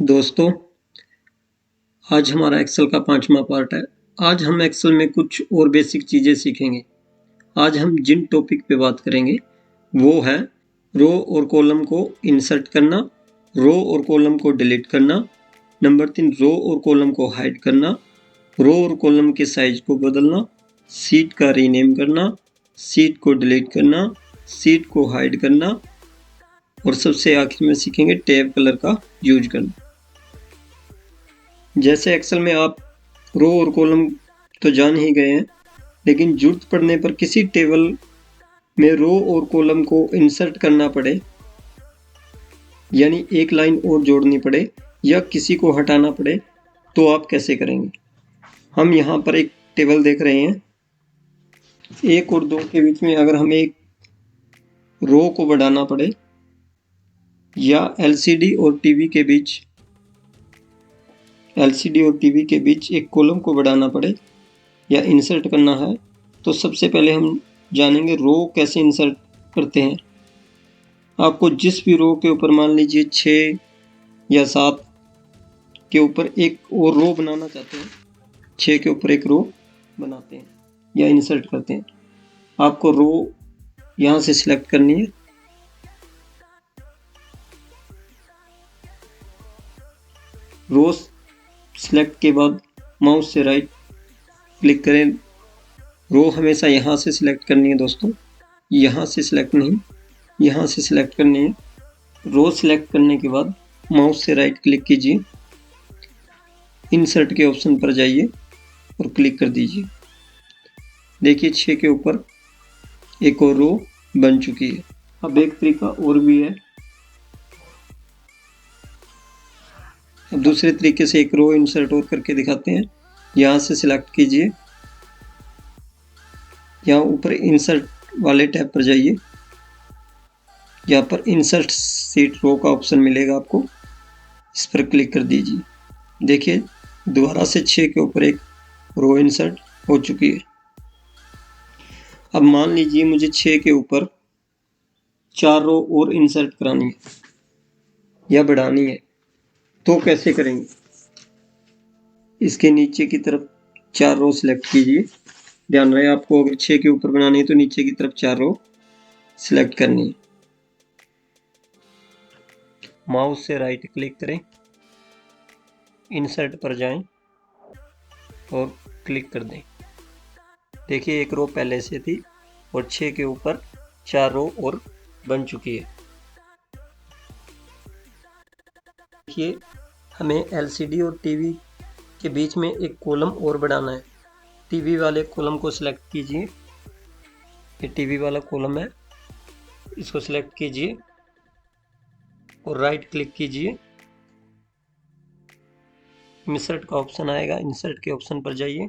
दोस्तों, आज हमारा एक्सेल का 5वां पार्ट है। आज हम एक्सेल में कुछ और बेसिक चीज़ें सीखेंगे। आज हम जिन टॉपिक पे बात करेंगे वो है रो और कॉलम को इंसर्ट करना, रो और कॉलम को डिलीट करना, नंबर 3 रो और कॉलम को हाइड करना, रो और कॉलम के साइज को बदलना, सीट का रीनेम करना, सीट को डिलीट करना, सीट को हाइड करना और सबसे आखिर में सीखेंगे टैब कलर का यूज करना। जैसे एक्सेल में आप रो और कॉलम तो जान ही गए हैं, लेकिन जरूरत पड़ने पर किसी टेबल में रो और कॉलम को इंसर्ट करना पड़े, यानी एक लाइन और जोड़नी पड़े या किसी को हटाना पड़े, तो आप कैसे करेंगे। हम यहाँ पर एक टेबल देख रहे हैं। 1 और 2 के बीच में अगर हमें एक रो को बढ़ाना पड़े या एलसीडी और टीवी के बीच एक कॉलम को बढ़ाना पड़े या इंसर्ट करना है, तो सबसे पहले हम जानेंगे रो कैसे इंसर्ट करते हैं। आपको जिस भी रो के ऊपर मान लीजिए 6 या 7 के ऊपर एक और रो बनाना चाहते हैं, 6 के ऊपर एक रो बनाते हैं या इंसर्ट करते हैं। आपको रो यहाँ से सिलेक्ट करनी है। रो सिलेक्ट के बाद माउस से राइट क्लिक करें। रो हमेशा यहाँ से सिलेक्ट करनी है दोस्तों, यहाँ से सिलेक्ट नहीं, यहाँ से सिलेक्ट करनी है। रो सिलेक्ट करने के बाद माउस से राइट क्लिक कीजिए, इंसर्ट के ऑप्शन पर जाइए और क्लिक कर दीजिए। देखिए 6 के ऊपर एक और रो बन चुकी है। अब एक तरीका और भी है। अब दूसरे तरीके से एक रो इंसर्ट और करके दिखाते हैं। यहाँ से सिलेक्ट कीजिए, यहाँ ऊपर इंसर्ट वाले टैब पर जाइए, यहाँ पर इंसर्ट सीट रो का ऑप्शन मिलेगा आपको, इस पर क्लिक कर दीजिए। देखिए दोबारा से 6 के ऊपर एक रो इंसर्ट हो चुकी है। अब मान लीजिए मुझे 6 के ऊपर 4 रो और इंसर्ट करानी है या बढ़ानी है, तो कैसे करेंगे। इसके नीचे की तरफ 4 रो सिलेक्ट कीजिए। ध्यान रहे आपको अगर 6 के ऊपर बनानी है तो नीचे की तरफ 4 रो सिलेक्ट करनी है। माउस से राइट क्लिक करें, इंसर्ट पर जाएं और क्लिक कर दें। देखिए एक रो पहले से थी और 6 के ऊपर 4 रो और बन चुकी है। देखिए हमें एलसीडी और टीवी के बीच में एक कॉलम और बढ़ाना है। टीवी वाले कॉलम को सिलेक्ट कीजिए, ये टीवी वाला कॉलम है, इसको सिलेक्ट कीजिए और राइट क्लिक कीजिए। इंसर्ट का ऑप्शन आएगा, इंसर्ट के ऑप्शन पर जाइए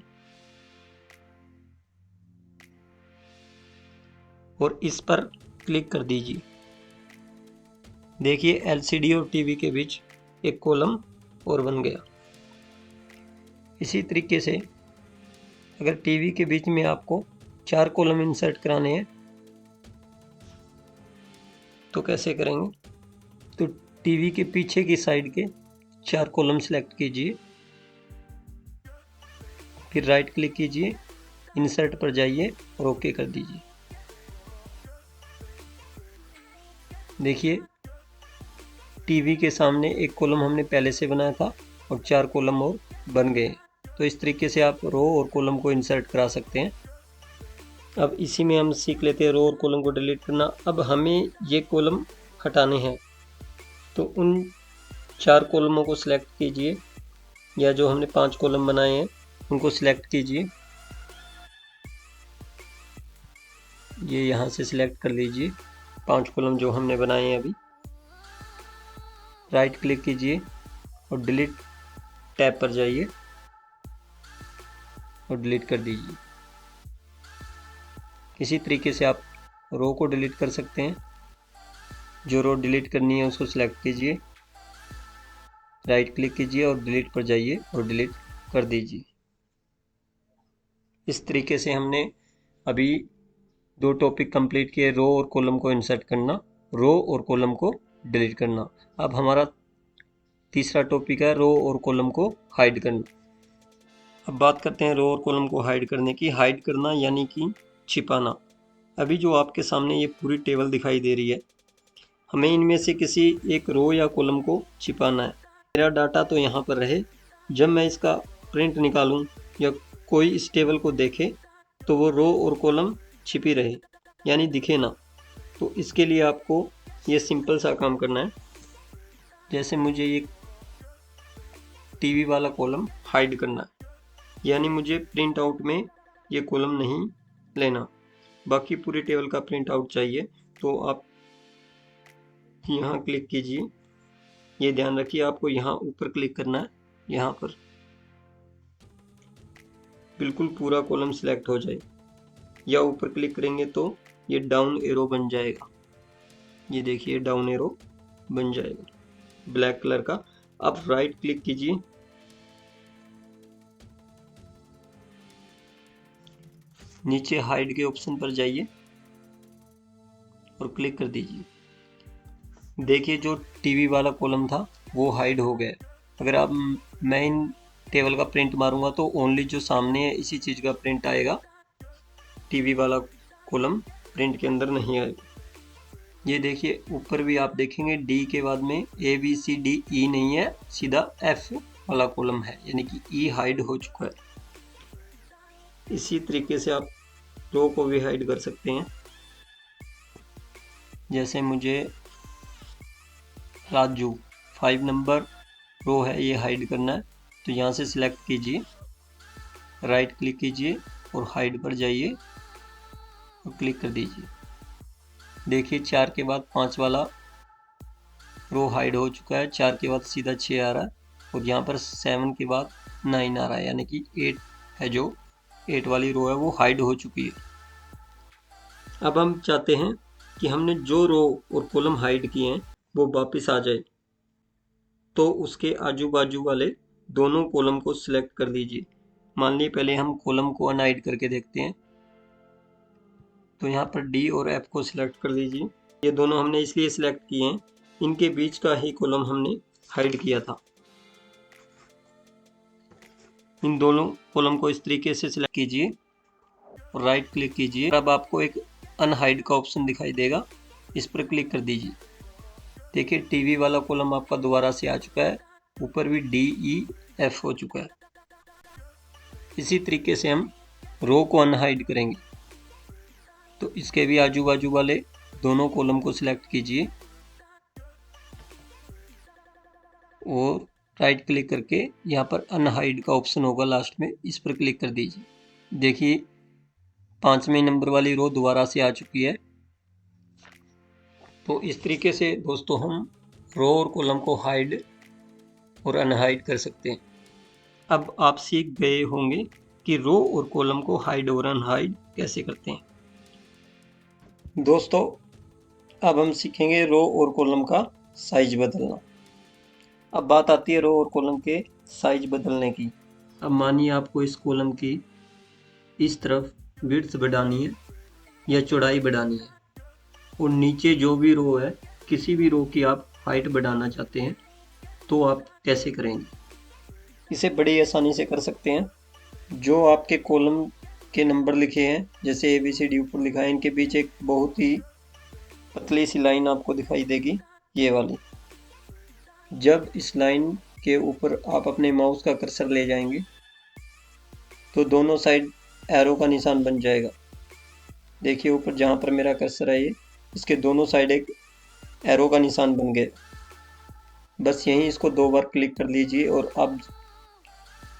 और इस पर क्लिक कर दीजिए। देखिए एलसीडी और टीवी के बीच एक कॉलम और बन गया। इसी तरीके से अगर टीवी के बीच में आपको 4 कॉलम इंसर्ट कराने हैं तो कैसे करेंगे। तो टीवी के पीछे की साइड के 4 कॉलम सिलेक्ट कीजिए, फिर राइट क्लिक कीजिए, इंसर्ट पर जाइए और ओके कर दीजिए। देखिए टीवी के सामने एक कॉलम हमने पहले से बनाया था और 4 कॉलम और बन गए। तो इस तरीके से आप रो और कॉलम को इंसर्ट करा सकते हैं। अब इसी में हम सीख लेते हैं रो और कॉलम को डिलीट करना। अब हमें ये कॉलम हटाने हैं, तो उन 4 कॉलमों को सिलेक्ट कीजिए या जो हमने 5 कॉलम बनाए हैं उनको सिलेक्ट कीजिए। ये यहाँ से सिलेक्ट कर लीजिए 5 कॉलम जो हमने बनाए हैं अभी। राइट क्लिक कीजिए और डिलीट टैब पर जाइए और डिलीट कर दीजिए। इसी तरीके से आप रो को डिलीट कर सकते हैं। जो रो डिलीट करनी है उसको सिलेक्ट कीजिए, राइट क्लिक कीजिए और डिलीट पर जाइए और डिलीट कर दीजिए। इस तरीके से हमने अभी 2 टॉपिक कंप्लीट किए, रो और कॉलम को इंसर्ट करना, रो और कॉलम को डिलीट करना। अब हमारा तीसरा टॉपिक है रो और कॉलम को हाइड करना। अब बात करते हैं रो और कॉलम को हाइड करने की। हाइड करना यानी कि छिपाना। अभी जो आपके सामने ये पूरी टेबल दिखाई दे रही है, हमें इनमें से किसी एक रो या कॉलम को छिपाना है। मेरा डाटा तो यहाँ पर रहे, जब मैं इसका प्रिंट निकालूं या कोई इस टेबल को देखे तो वो रो और कॉलम छिपी रहे, यानी दिखे ना। तो इसके लिए आपको ये सिंपल सा काम करना है। जैसे मुझे ये टीवी वाला कॉलम हाइड करना है, यानी मुझे प्रिंट आउट में ये कॉलम नहीं लेना, बाकी पूरी टेबल का प्रिंट आउट चाहिए। तो आप यहाँ क्लिक कीजिए। ये ध्यान रखिए आपको यहाँ ऊपर क्लिक करना है, यहाँ पर बिल्कुल पूरा कॉलम सिलेक्ट हो जाए, या ऊपर क्लिक करेंगे तो ये डाउन एरो बन जाएगा। ये देखिए डाउन एरो बन जाएगा ब्लैक कलर का। अब राइट क्लिक कीजिए, नीचे हाइड के ऑप्शन पर जाइए और क्लिक कर दीजिए। देखिए जो टीवी वाला कॉलम था वो हाइड हो गया। अगर आप मैं इन टेबल का प्रिंट मारूंगा तो ओनली जो सामने है इसी चीज़ का प्रिंट आएगा, टीवी वाला कॉलम प्रिंट के अंदर नहीं आएगा। ये देखिए ऊपर भी आप देखेंगे डी के बाद में ABCDE नहीं है, सीधा F वाला कॉलम है, यानी कि E हाइड हो चुका है। इसी तरीके से आप रो को भी हाइड कर सकते हैं। जैसे मुझे राजू 5 नंबर रो है ये हाइड करना है, तो यहाँ से सिलेक्ट कीजिए, राइट क्लिक कीजिए और हाइड पर जाइए और क्लिक कर दीजिए। देखिए 4 के बाद 5 वाला रो हाइड हो चुका है, 4 के बाद सीधा 6 आ रहा है और यहाँ पर 7 के बाद 9 आ रहा है, यानी कि 8 है, जो 8 वाली रो है वो हाइड हो चुकी है। अब हम चाहते हैं कि हमने जो रो और कॉलम हाइड किए हैं वो वापस आ जाए, तो उसके आजू बाजू वाले दोनों कॉलम को सिलेक्ट कर लीजिए। मान लीजिए पहले हम कॉलम को अनहाइड करके देखते हैं, तो यहाँ पर डी और एफ को सिलेक्ट कर लीजिए। ये दोनों हमने इसलिए सिलेक्ट किए हैं, इनके बीच का ही कॉलम हमने हाइड किया था। इन दोनों कॉलम को इस तरीके से सिलेक्ट कीजिए और राइट क्लिक कीजिए। अब आपको एक अनहाइड का ऑप्शन दिखाई देगा, इस पर क्लिक कर दीजिए। देखिए टीवी वाला कॉलम आपका दोबारा से आ चुका है, ऊपर भी DEF हो चुका है। इसी तरीके से हम रो को अनहाइड करेंगे, तो इसके भी आजू बाजू वाले दोनों कॉलम को सिलेक्ट कीजिए और राइट क्लिक करके यहाँ पर अनहाइड का ऑप्शन होगा लास्ट में, इस पर क्लिक कर दीजिए। देखिए 5वें नंबर वाली रो दोबारा से आ चुकी है। तो इस तरीके से दोस्तों हम रो और कॉलम को हाइड और अनहाइड कर सकते हैं। अब आप सीख गए होंगे कि रो और कॉलम को हाइड और अनहाइड कैसे करते हैं। दोस्तों अब हम सीखेंगे रो और कॉलम का साइज बदलना। अब बात आती है रो और कॉलम के साइज बदलने की। अब मानिए आपको इस कॉलम की इस तरफ विड्थ बढ़ानी है या चौड़ाई बढ़ानी है, और नीचे जो भी रो है किसी भी रो की आप हाइट बढ़ाना चाहते हैं, तो आप कैसे करेंगे? इसे बड़ी आसानी से कर सकते हैं। जो आपके कॉलम के नंबर लिखे हैं, जैसे ABCD ऊपर लिखा है, इनके बीच एक बहुत ही पतली सी लाइन आपको दिखाई देगी, ये वाली। जब इस लाइन के ऊपर आप अपने माउस का कर्सर ले जाएंगे तो दोनों साइड एरो का निशान बन जाएगा। देखिए ऊपर जहाँ पर मेरा कर्सर है, ये इसके दोनों साइड एक एरो का निशान बन गया। बस यहीं इसको 2 बार क्लिक कर लीजिए और आप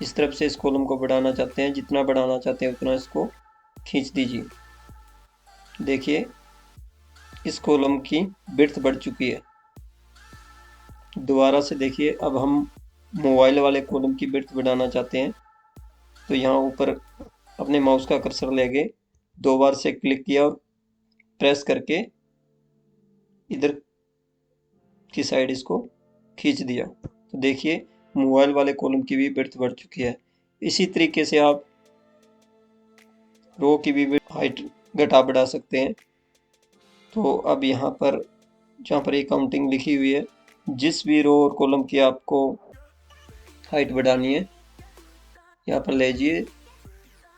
इस तरफ से इस कॉलम को बढ़ाना चाहते हैं, जितना बढ़ाना चाहते हैं उतना इसको खींच दीजिए। देखिए इस कॉलम की विड्थ बढ़ चुकी है। दोबारा से देखिए, अब हम मोबाइल वाले कॉलम की विड्थ बढ़ाना चाहते हैं, तो यहाँ ऊपर अपने माउस का कर्सर ले गए, 2 बार से क्लिक किया और प्रेस करके इधर की साइड इसको खींच दिया, तो देखिए मोबाइल वाले कॉलम की भी विड्थ बढ़ चुकी है। इसी तरीके से आप रो की भी हाइट घटा बढ़ा सकते हैं। तो अब यहाँ पर जहाँ पर ये काउंटिंग लिखी हुई है, जिस भी रो और कॉलम की आपको हाइट बढ़ानी है, यहाँ पर ले जाइए,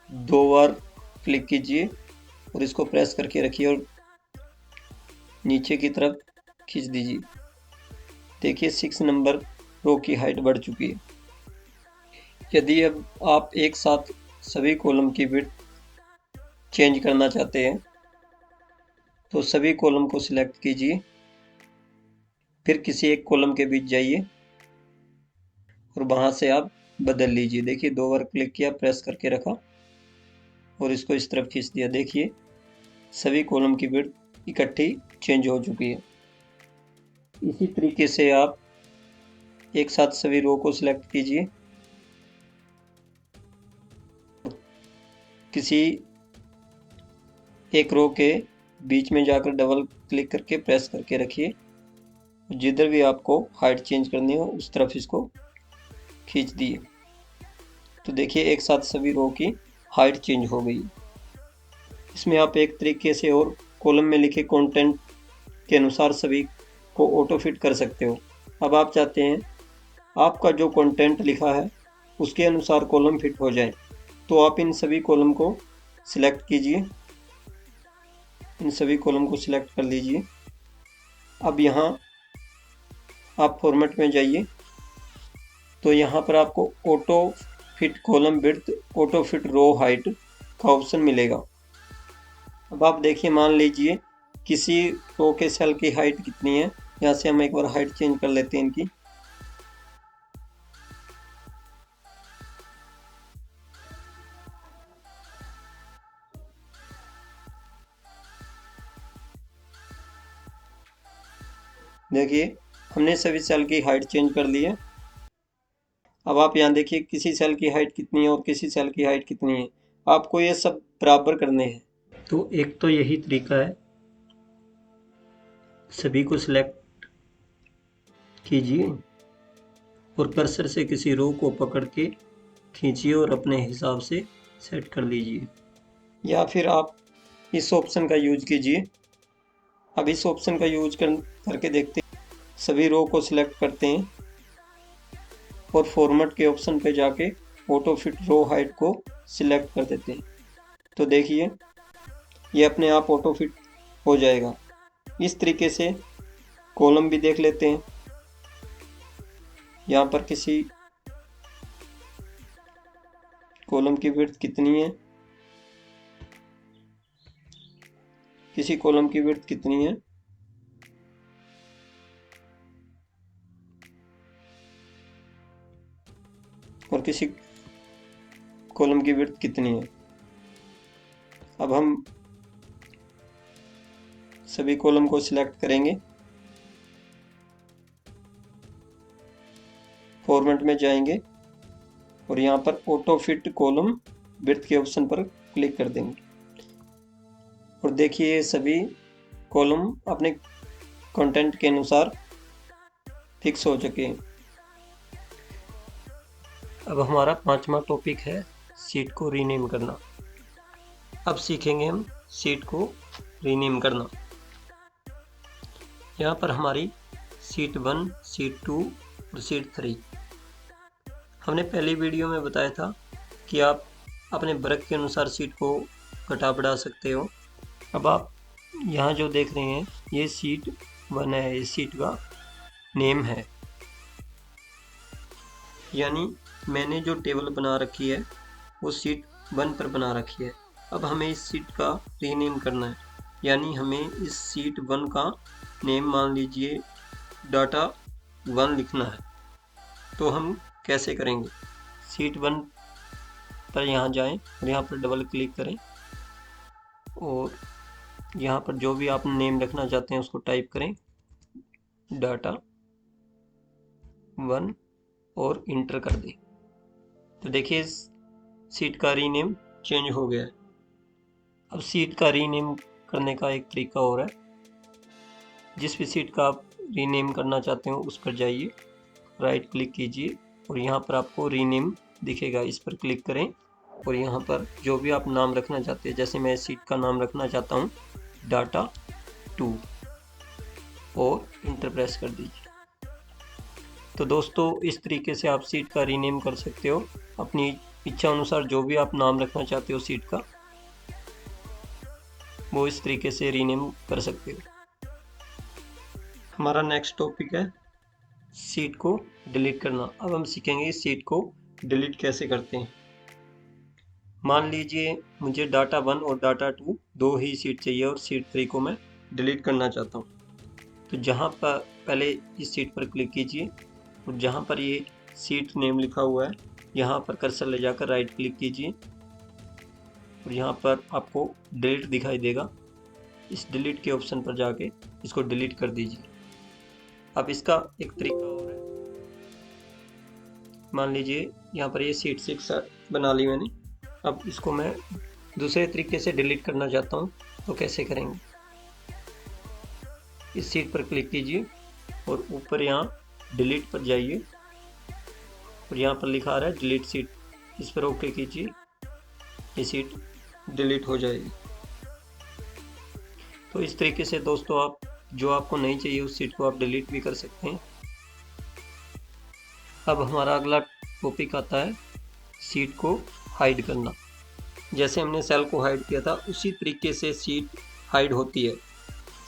2 बार क्लिक कीजिए और इसको प्रेस करके रखिए और नीचे की तरफ खींच दीजिए। देखिए 6 नंबर रो की हाइट बढ़ चुकी है। यदि अब आप एक साथ सभी कॉलम की विड्थ चेंज करना चाहते हैं तो सभी कॉलम को सिलेक्ट कीजिए, फिर किसी एक कॉलम के बीच जाइए और वहां से आप बदल लीजिए। देखिए 2 बार क्लिक किया, प्रेस करके रखा और इसको इस तरफ खींच दिया। देखिए सभी कॉलम की विड्थ इकट्ठी चेंज हो चुकी है। इसी तरीके से आप एक साथ सभी रो को सिलेक्ट कीजिए, किसी एक रो के बीच में जाकर डबल क्लिक करके प्रेस करके रखिए। जिधर भी आपको हाइट चेंज करनी हो उस तरफ इसको खींच दिए। तो देखिए एक साथ सभी रो की हाइट चेंज हो गई। इसमें आप एक तरीके से और कॉलम में लिखे कंटेंट के अनुसार सभी को ऑटो फिट कर सकते हो। अब आप चाहते हैं आपका जो कंटेंट लिखा है उसके अनुसार कॉलम फिट हो जाए, तो आप इन सभी कॉलम को सिलेक्ट कीजिए, इन सभी कॉलम को सिलेक्ट कर लीजिए। अब यहाँ आप फॉर्मेट में जाइए तो यहाँ पर आपको auto fit column width, auto fit row height का ऑप्शन मिलेगा। अब आप देखिए, मान लीजिए किसी रो के सेल की हाइट कितनी है। यहाँ से हम एक बार हाइट चेंज कर लेते हैं इनकी। देखिए हमने सभी सेल की हाइट चेंज कर ली है। अब आप यहाँ देखिए किसी सेल की हाइट कितनी है और किसी सेल की हाइट कितनी है। आपको ये सब बराबर करने हैं। तो एक तो यही तरीका है, सभी को सिलेक्ट कीजिए और कर्सर से किसी रो को पकड़ के खींचिए और अपने हिसाब से सेट कर लीजिए, या फिर आप इस ऑप्शन का यूज कीजिए। अब इस ऑप्शन का यूज करके देखते हैं। सभी रो को सिलेक्ट करते हैं और फॉर्मेट के ऑप्शन पे जाके ऑटो फिट रो हाइट को सिलेक्ट कर देते हैं। तो देखिए ये अपने आप ऑटो फिट हो जाएगा। इस तरीके से कॉलम भी देख लेते हैं। यहाँ पर किसी कॉलम की विड्थ कितनी है, किसी कॉलम की विड्थ कितनी है, और किसी कॉलम की विड्थ कितनी है। अब हम सभी कॉलम को सिलेक्ट करेंगे, फॉर्मेट में जाएंगे और यहाँ पर ऑटो फिट कॉलम विड्थ के ऑप्शन पर क्लिक कर देंगे और देखिए ये सभी कॉलम अपने कंटेंट के अनुसार फिक्स हो चुके हैं। अब हमारा 5वां टॉपिक है शीट को रीनेम करना। अब सीखेंगे हम शीट को रीनेम करना। यहाँ पर हमारी शीट 1, शीट 2 और शीट 3। हमने पहली वीडियो में बताया था कि आप अपने वर्क के अनुसार शीट को घटा बढ़ा सकते हो। अब आप यहाँ जो देख रहे हैं ये शीट 1 है, इस शीट का नेम है, यानी मैंने जो टेबल बना रखी है वो शीट 1 पर बना रखी है। अब हमें इस शीट का रीनेम करना है, यानी हमें इस शीट 1 का नेम मान लीजिए डाटा 1 लिखना है। तो हम कैसे करेंगे? शीट 1 पर यहाँ जाएं और यहाँ पर डबल क्लिक करें और यहाँ पर जो भी आप नेम रखना चाहते हैं उसको टाइप करें, डाटा 1, और इंटर कर दें। तो देखिए शीट का रीनेम चेंज हो गया है। अब शीट का रीनेम करने का एक तरीका और है। जिस भी शीट का आप रीनेम करना चाहते हो उस पर जाइए, राइट क्लिक कीजिए और यहाँ पर आपको रीनेम दिखेगा, इस पर क्लिक करें और यहाँ पर जो भी आप नाम रखना चाहते हैं, जैसे मैं इस शीट का नाम रखना चाहता हूँ डाटा 2 और इंटर प्रेस कर दीजिए। तो दोस्तों इस तरीके से आप सीट का रीनेम कर सकते हो, अपनी इच्छा अनुसार जो भी आप नाम रखना चाहते हो सीट का, वो इस तरीके से रीनेम कर सकते हो। हमारा नेक्स्ट टॉपिक है सीट को डिलीट करना। अब हम सीखेंगे इस सीट को डिलीट कैसे करते हैं। मान लीजिए मुझे डाटा 1 और डाटा 2 दो ही सीट चाहिए और सीट 3 को मैं डिलीट करना चाहता हूँ। तो जहाँ पर पहले इस सीट पर क्लिक कीजिए और जहाँ पर ये सीट नेम लिखा हुआ है यहाँ पर कर्सर ले जाकर राइट क्लिक कीजिए और यहाँ पर आपको डिलीट दिखाई देगा। इस डिलीट के ऑप्शन पर जाके इसको डिलीट कर दीजिए। अब इसका एक तरीका और है, मान लीजिए यहाँ पर ये सीट 6 बना ली मैंने। अब इसको मैं दूसरे तरीके से डिलीट करना चाहता हूँ, तो कैसे करेंगे। इस सीट पर क्लिक कीजिए और ऊपर यहाँ डिलीट पर जाइए और यहाँ पर लिखा आ रहा है डिलीट सीट, इस पर ओके कीजिए। ये सीट डिलीट हो जाएगी। तो इस तरीके से दोस्तों आप जो आपको नहीं चाहिए उस सीट को आप डिलीट भी कर सकते हैं। अब हमारा अगला टॉपिक आता है सीट को हाइड करना। जैसे हमने सेल को हाइड किया था उसी तरीके से सीट हाइड होती है।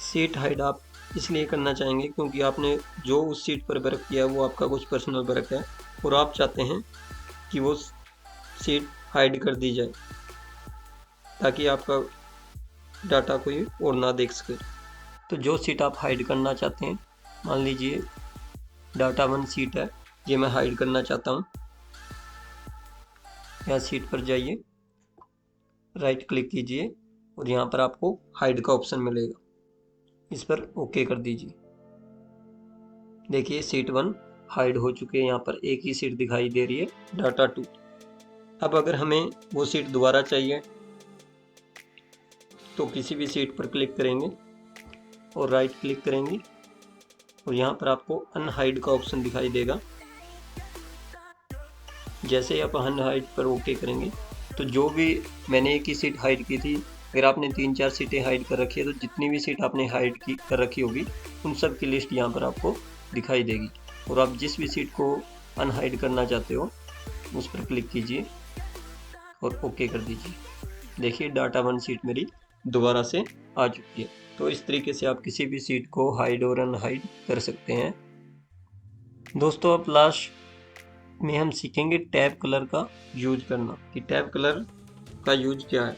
सीट हाइड आप इसलिए करना चाहेंगे क्योंकि आपने जो उस सीट पर वर्क किया वो आपका कुछ पर्सनल वर्क है और आप चाहते हैं कि वो सीट हाइड कर दी जाए ताकि आपका डाटा कोई और ना देख सके। तो जो सीट आप हाइड करना चाहते हैं, मान लीजिए डाटा 1 सीट है, ये मैं हाइड करना चाहता हूँ। यहाँ सीट पर जाइए, राइट क्लिक कीजिए और यहाँ पर आपको हाइड का ऑप्शन मिलेगा, इस पर ओके कर दीजिए। देखिए सीट 1 हाइड हो चुके हैं, यहाँ पर एक ही सीट दिखाई दे रही है डाटा 2। अब अगर हमें वो सीट दोबारा चाहिए तो किसी भी सीट पर क्लिक करेंगे और राइट क्लिक करेंगे और यहाँ पर आपको अनहाइड का ऑप्शन दिखाई देगा। जैसे ही आप अनहाइड पर ओके करेंगे तो जो भी मैंने एक ही सीट हाइड की थी, अगर आपने 3-4 सीटें हाइड कर रखी है तो जितनी भी सीट आपने हाइड की कर रखी होगी उन सब की लिस्ट यहाँ पर आपको दिखाई देगी और आप जिस भी सीट को अनहाइड करना चाहते हो उस पर क्लिक कीजिए और ओके कर दीजिए। देखिए डाटा 1 सीट मेरी दोबारा से आ चुकी है। तो इस तरीके से आप किसी भी सीट को हाइड और अनहाइड कर सकते हैं। दोस्तों अब लास्ट में हम सीखेंगे टैब कलर का यूज करना, कि टैब कलर का यूज क्या है।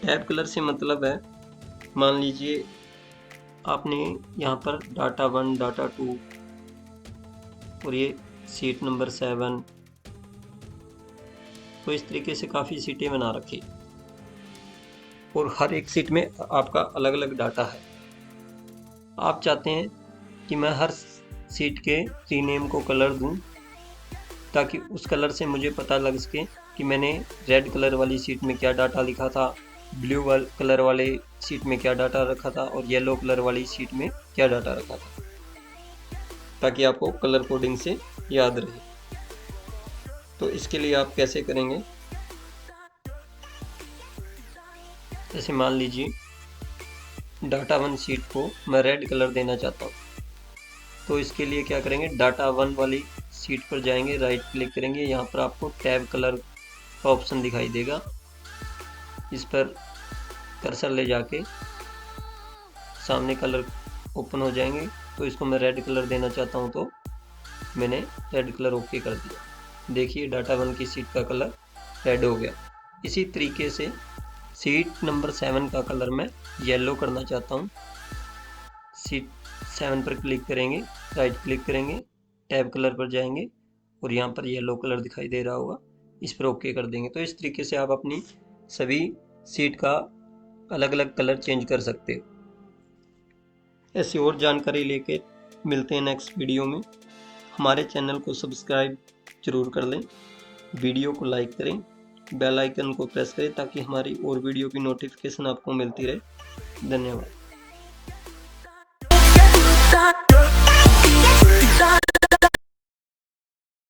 टैब कलर से मतलब है, मान लीजिए आपने यहाँ पर डाटा 1, डाटा 2 और ये सीट नंबर 7, तो इस तरीके से काफ़ी सीटें बना रखी और हर एक सीट में आपका अलग अलग डाटा है। आप चाहते हैं कि मैं हर सीट के रीनेम को कलर दूं ताकि उस कलर से मुझे पता लग सके कि मैंने रेड कलर वाली सीट में क्या डाटा लिखा था, ब्लू कलर वाले सीट में क्या डाटा रखा था और येलो कलर वाली सीट में क्या डाटा रखा था, ताकि आपको कलर कोडिंग से याद रहे। तो इसके लिए आप कैसे करेंगे, जैसे मान लीजिए डाटा 1 सीट को मैं रेड कलर देना चाहता हूँ, तो इसके लिए क्या करेंगे, डाटा 1 वाली सीट पर जाएंगे, राइट क्लिक करेंगे, यहाँ पर आपको टैब कलर का ऑप्शन दिखाई देगा, इस पर कर्सर ले जाके सामने कलर ओपन हो जाएंगे। तो इसको मैं रेड कलर देना चाहता हूँ तो मैंने रेड कलर ओके कर दिया। देखिए डाटा 1 की सीट का कलर रेड हो गया। इसी तरीके से सीट नंबर 7 का कलर मैं येलो करना चाहता हूँ। सीट 7 पर क्लिक करेंगे, राइट क्लिक करेंगे, टैब कलर पर जाएंगे और यहाँ पर येलो कलर दिखाई दे रहा होगा, इस पर ओके कर देंगे। तो इस तरीके से आप अपनी सभी सीट का अलग अलग कलर चेंज कर सकते हो। ऐसी और जानकारी लेके मिलते हैं नेक्स्ट वीडियो में। हमारे चैनल को सब्सक्राइब जरूर कर लें, वीडियो को लाइक करें, बेल आइकन को प्रेस करें ताकि हमारी और वीडियो की नोटिफिकेशन आपको मिलती रहे। धन्यवाद।